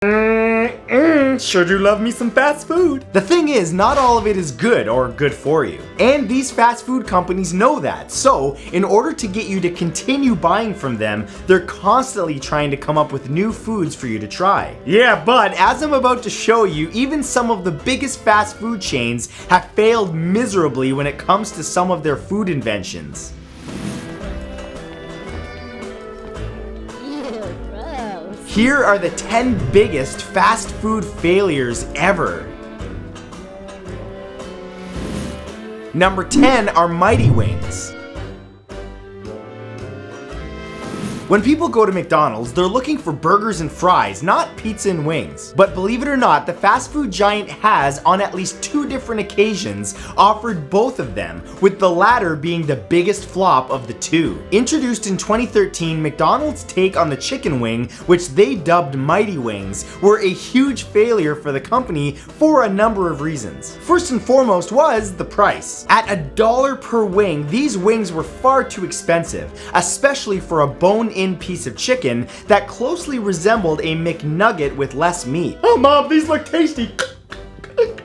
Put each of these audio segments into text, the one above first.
Sure do love me some fast food. The thing is, not all of it is good or good for you. And these fast food companies know that. So, in order to get you to continue buying from them, they're constantly trying to come up with new foods for you to try. Yeah, but as I'm about to show you, even some of the biggest fast food chains have failed miserably when it comes to some of their food inventions. Here are the 10 biggest fast food failures ever. Number 10 are Mighty Wings. When people go to McDonald's, they're looking for burgers and fries, not pizza and wings. But believe it or not, the fast food giant has, on at least 2 different occasions, offered both of them, with the latter being the biggest flop of the 2. Introduced in 2013, McDonald's take on the chicken wing, which they dubbed Mighty Wings, were a huge failure for the company for a number of reasons. First and foremost was the price. At $1 per wing, these wings were far too expensive, especially for a bone-in piece of chicken that closely resembled a McNugget with less meat. Oh mom, these look tasty.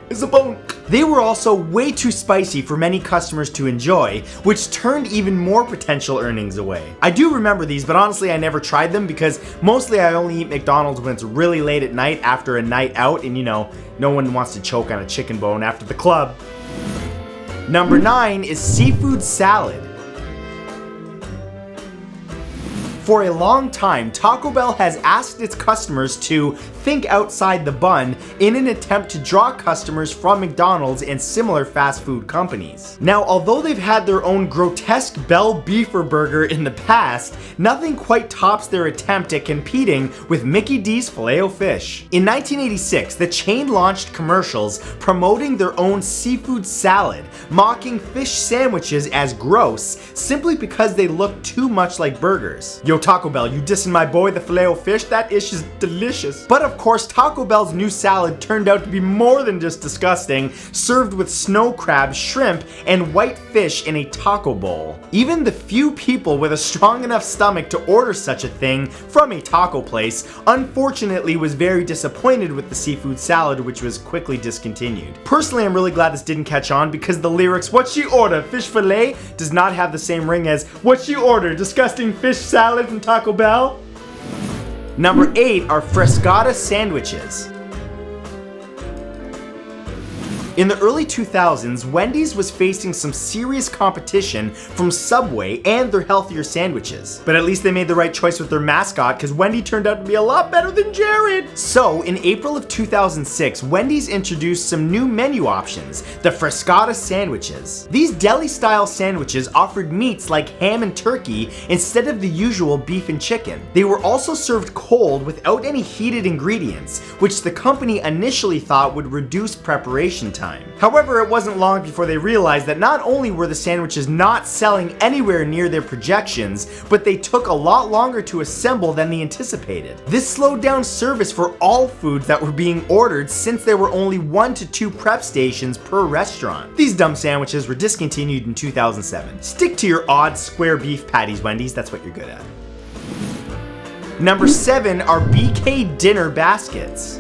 It's a bone. They were also way too spicy for many customers to enjoy, which turned even more potential earnings away. I do remember these, but honestly I never tried them because mostly I only eat McDonald's when it's really late at night after a night out, and you know, no one wants to choke on a chicken bone after the club. Number 9 is seafood salad. For a long time, Taco Bell has asked its customers to think outside the bun in an attempt to draw customers from McDonald's and similar fast food companies. Now, although they've had their own grotesque Bell Beefer burger in the past, nothing quite tops their attempt at competing with Mickey D's Filet-O-Fish. In 1986, the chain launched commercials promoting their own seafood salad, mocking fish sandwiches as gross simply because they look too much like burgers. Yo, Taco Bell, you dissing my boy the Filet-O-Fish? That ish is delicious. But of course, Taco Bell's new salad turned out to be more than just disgusting, served with snow crab, shrimp, and white fish in a taco bowl. Even the few people with a strong enough stomach to order such a thing from a taco place, unfortunately was very disappointed with the seafood salad, which was quickly discontinued. Personally, I'm really glad this didn't catch on because the lyrics, "What she order, fish fillet," does not have the same ring as "What she order, disgusting fish salad from Taco Bell." Number 8 are Frescata sandwiches. In the early 2000s, Wendy's was facing some serious competition from Subway and their healthier sandwiches. But at least they made the right choice with their mascot, because Wendy turned out to be a lot better than Jared. So, in April of 2006, Wendy's introduced some new menu options, the Frescata sandwiches. These deli-style sandwiches offered meats like ham and turkey instead of the usual beef and chicken. They were also served cold without any heated ingredients, which the company initially thought would reduce preparation time. However, it wasn't long before they realized that not only were the sandwiches not selling anywhere near their projections, but they took a lot longer to assemble than they anticipated. This slowed down service for all foods that were being ordered since there were only 1 to 2 prep stations per restaurant. These dumb sandwiches were discontinued in 2007. Stick to your odd square beef patties, Wendy's, that's what you're good at. Number 7 are BK dinner baskets.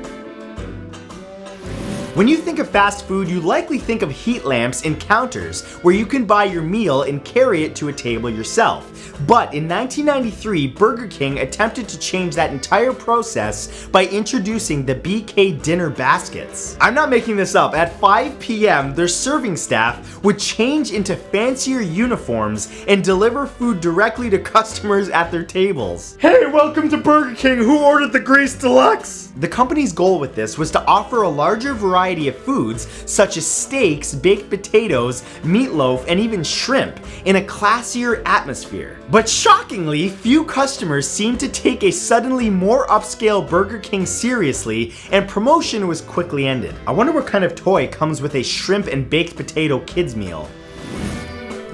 When you think of fast food, you likely think of heat lamps and counters where you can buy your meal and carry it to a table yourself. But in 1993, Burger King attempted to change that entire process by introducing the BK dinner baskets. I'm not making this up. At 5 p.m., their serving staff would change into fancier uniforms and deliver food directly to customers at their tables. Hey, welcome to Burger King. Who ordered the Grease Deluxe? The company's goal with this was to offer a larger variety of foods such as steaks, baked potatoes, meatloaf, and even shrimp in a classier atmosphere. But shockingly, few customers seemed to take a suddenly more upscale Burger King seriously, and promotion was quickly ended. I wonder what kind of toy comes with a shrimp and baked potato kids meal.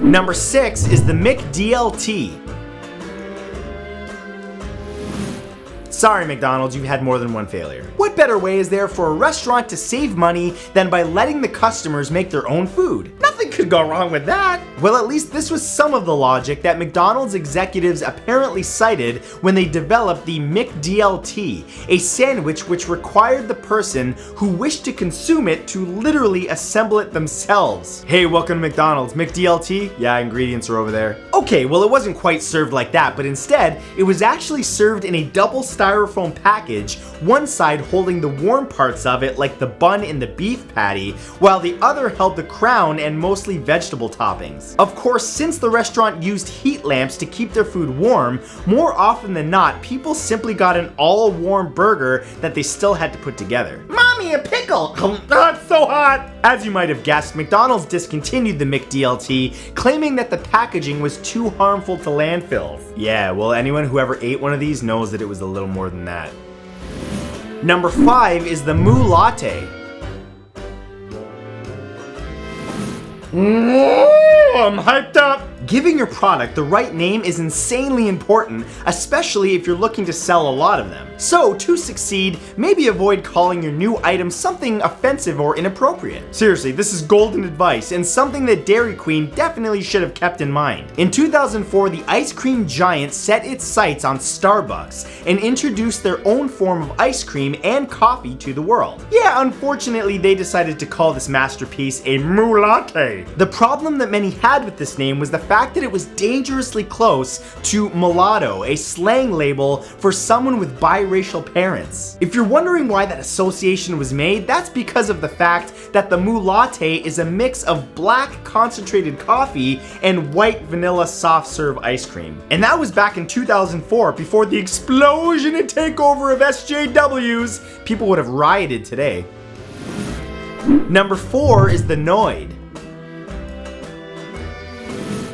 Number 6 is the McDLT. Sorry, McDonald's, you've had more than one failure. What better way is there for a restaurant to save money than by letting the customers make their own food? Nothing could go wrong with that. Well, at least this was some of the logic that McDonald's executives apparently cited when they developed the McDLT, a sandwich which required the person who wished to consume it to literally assemble it themselves. Hey, welcome to McDonald's. McDLT? Yeah, ingredients are over there. Okay, well, it wasn't quite served like that, but instead, it was actually served in a double styrofoam package, one side holding the warm parts of it like the bun in the beef patty, while the other held the crown and mostly vegetable toppings. Of course, since the restaurant used heat lamps to keep their food warm, more often than not, people simply got an all-warm burger that they still had to put together. Mommy, a pickle! That's so hot! As you might have guessed, McDonald's discontinued the McDLT, claiming that the packaging was too harmful to landfills. Yeah, well, anyone who ever ate one of these knows that it was a little more than that. Number 5 is the Moo Latte. I'm hyped up! Giving your product the right name is insanely important, especially if you're looking to sell a lot of them. So, to succeed, maybe avoid calling your new item something offensive or inappropriate. Seriously, this is golden advice and something that Dairy Queen definitely should have kept in mind. In 2004, the ice cream giant set its sights on Starbucks and introduced their own form of ice cream and coffee to the world. Yeah, unfortunately, they decided to call this masterpiece a Moo Latte. The problem that many had with this name was the fact that it was dangerously close to mulatto, a slang label for someone with biracial parents. If you're wondering why that association was made, that's because of the fact that the Moo Latte is a mix of black concentrated coffee and white vanilla soft serve ice cream. And that was back in 2004, before the explosion and takeover of SJWs. People would have rioted today. Number 4 is the Noid.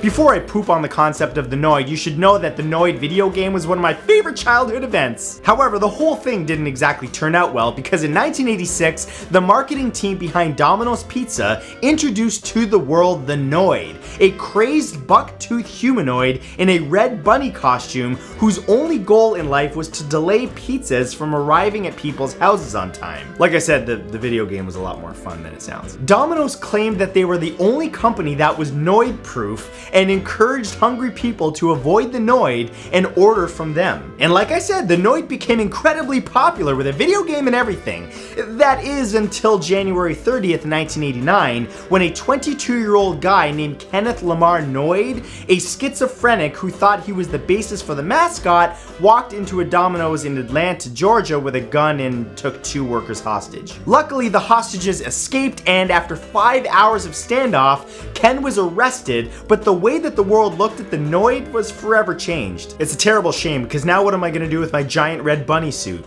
Before I poop on the concept of the Noid, you should know that the Noid video game was one of my favorite childhood events. However, the whole thing didn't exactly turn out well because in 1986, the marketing team behind Domino's Pizza introduced to the world the Noid, a crazed buck-toothed humanoid in a red bunny costume whose only goal in life was to delay pizzas from arriving at people's houses on time. Like I said, the video game was a lot more fun than it sounds. Domino's claimed that they were the only company that was Noid-proof and encouraged hungry people to avoid the Noid and order from them. And like I said, the Noid became incredibly popular with a video game and everything. That is until January 30th, 1989, when a 22-year-old guy named Kenneth Lamar Noid, a schizophrenic who thought he was the basis for the mascot, walked into a Domino's in Atlanta, Georgia with a gun and took 2 workers hostage. Luckily, the hostages escaped, and after 5 hours of standoff, Ken was arrested, but the way that the world looked at the Noid was forever changed. It's a terrible shame, because now what am I gonna do with my giant red bunny suit?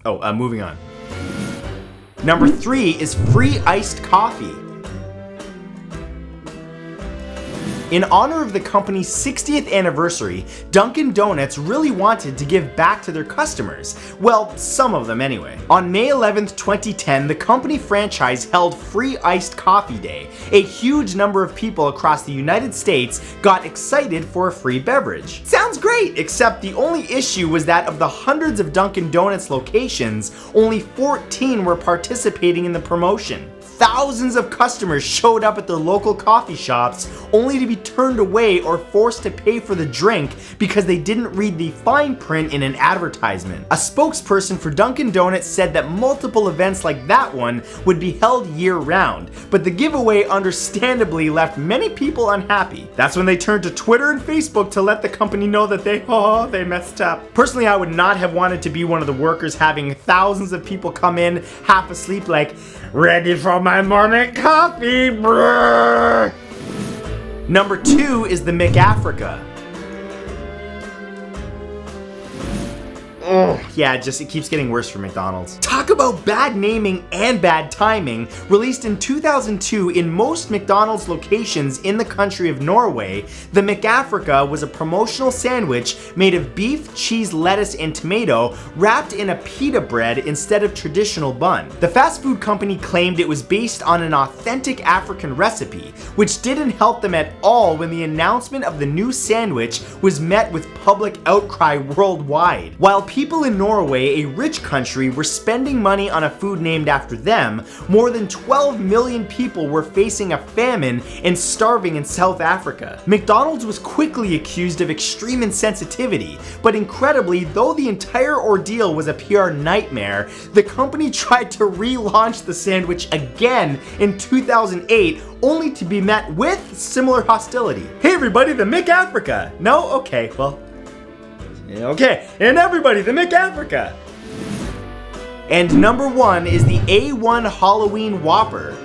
Oh, moving on. Number 3 is free iced coffee. In honor of the company's 60th anniversary, Dunkin' Donuts really wanted to give back to their customers. Well, some of them anyway. On May 11th, 2010, the company franchise held Free Iced Coffee Day. A huge number of people across the United States got excited for a free beverage. Sounds great, except the only issue was that of the hundreds of Dunkin' Donuts locations, only 14 were participating in the promotion. Thousands of customers showed up at their local coffee shops only to be turned away or forced to pay for the drink because they didn't read the fine print in an advertisement. A spokesperson for Dunkin' Donuts said that multiple events like that one would be held year-round, but the giveaway understandably left many people unhappy. That's when they turned to Twitter and Facebook to let the company know that they messed up. Personally, I would not have wanted to be one of the workers having thousands of people come in half asleep like, ready for my morning coffee, brrr. Number 2 is the McAfrica. Oh, yeah, it keeps getting worse for McDonald's. Talk about bad naming and bad timing. Released in 2002 in most McDonald's locations in the country of Norway, the McAfrica was a promotional sandwich made of beef, cheese, lettuce, and tomato wrapped in a pita bread instead of traditional bun. The fast food company claimed it was based on an authentic African recipe, which didn't help them at all when the announcement of the new sandwich was met with public outcry worldwide. While people in Norway, a rich country, were spending money on a food named after them, more than 12 million people were facing a famine and starving in South Africa. McDonald's was quickly accused of extreme insensitivity, but incredibly, though the entire ordeal was a PR nightmare, the company tried to relaunch the sandwich again in 2008, only to be met with similar hostility. Hey everybody, the McAfrica! No? Okay, well, okay, and everybody, the McAfrica! And number 1 is the A1 Halloween Whopper.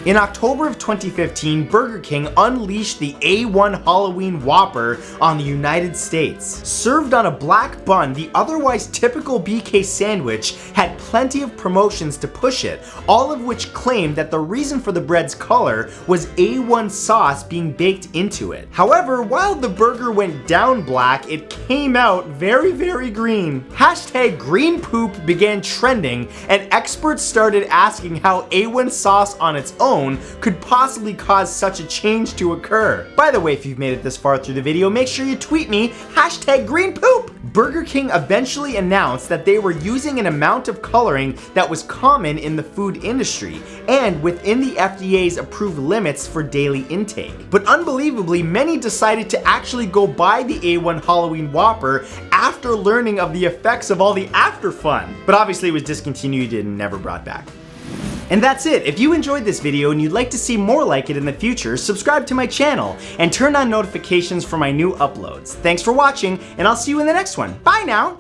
In October of 2015, Burger King unleashed the A1 Halloween Whopper on the United States. Served on a black bun, the otherwise typical BK sandwich had plenty of promotions to push it, all of which claimed that the reason for the bread's color was A1 sauce being baked into it. However, while the burger went down black, it came out very, very green. Hashtag green poop began trending, and experts started asking how A1 sauce on its own could possibly cause such a change to occur. By the way, if you've made it this far through the video, make sure you tweet me, hashtag green poop! Burger King eventually announced that they were using an amount of coloring that was common in the food industry and within the FDA's approved limits for daily intake. But unbelievably, many decided to actually go buy the A1 Halloween Whopper after learning of the effects of all the after fun. But obviously it was discontinued and never brought back. And that's it. If you enjoyed this video and you'd like to see more like it in the future, subscribe to my channel and turn on notifications for my new uploads. Thanks for watching, and I'll see you in the next one. Bye now!